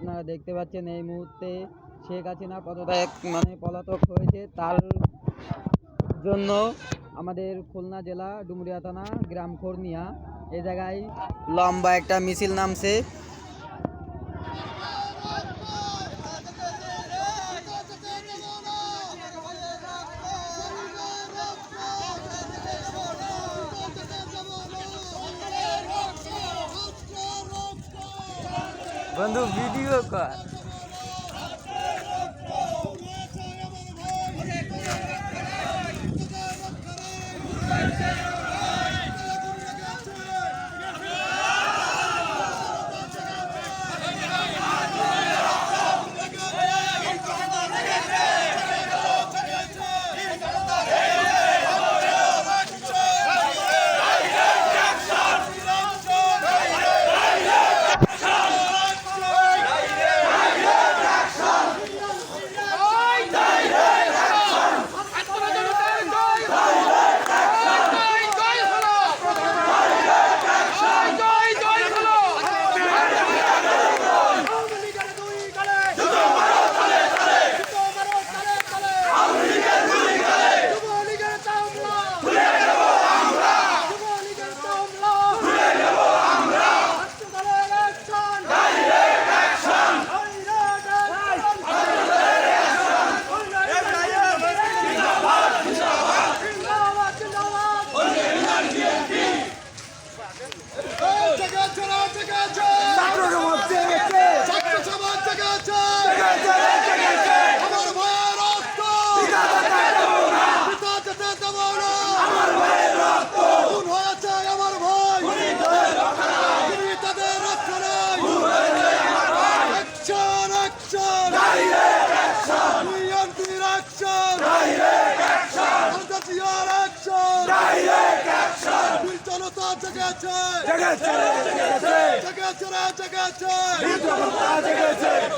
আপনারা দেখতে পাচ্ছেন এই মুহূর্তে শেখ হাসিনা কতটা মানে পলাতক হয়েছে, তার জন্য আমাদের খুলনা জেলা ডুমুরিয়া থানা গ্রাম খোরনিয়া এই জায়গায় লম্বা একটা মিছিল নামছে। বন্ধু ভিডিও কর।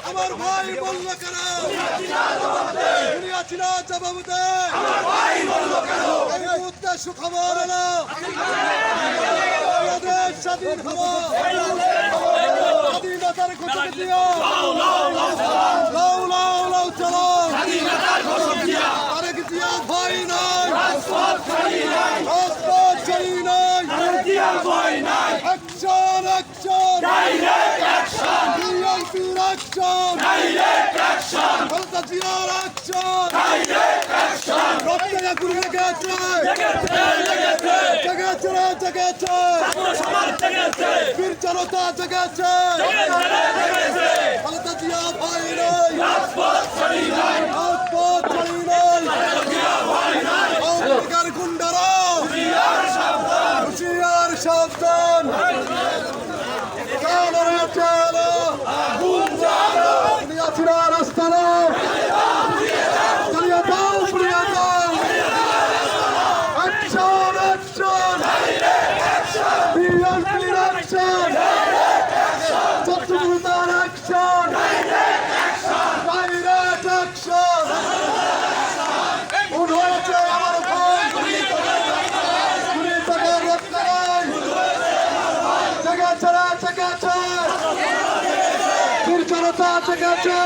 আমার ভাই বলল কেন দুনিয়া ছিল জবাব দে, এই মুহূর্তে সুখবর এলো, বাংলাদেশ স্বাধীন হলো, স্বাধীনতার ঘোষণা দিও, লাউ লাউ লাউ চলো, তারেক জিয়া ভয় নাই, রাজপথ ছাড়ি নাই, অ্যাকশন অ্যাকশন, ডাইরেক্ট অ্যাকশন, বিএনপির অ্যাকশন, ডাইরেক্ট অ্যাকশন, খালেদা জিয়ার অ্যাকশন, ডাইরেক্ট অ্যাকশন, রক্তে আগুন লেগেছে, জেগেছে, বীর জনতা জেগেছে, খালেদা জিয়া ভয় নাই, রাজপথ ছাড়ি নাই, অধিকার গুন্ডারা হুশিয়ার সাবধান, দুনিয়া ছিল রাস্তারা, চালিয়ে দাও পুড়িয়ে দাও, অ্যাকশন অ্যাকশন, বিএনপির অ্যাকশন, চট্টগ্রামের অ্যাকশন, ডাইরেক্ট অ্যাকশন, উঠেছে আমার ভাই, বীর জনতা জেগেছে,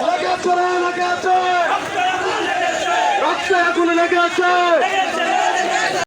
লেগেছে রক্তে আগুন লেগেছে।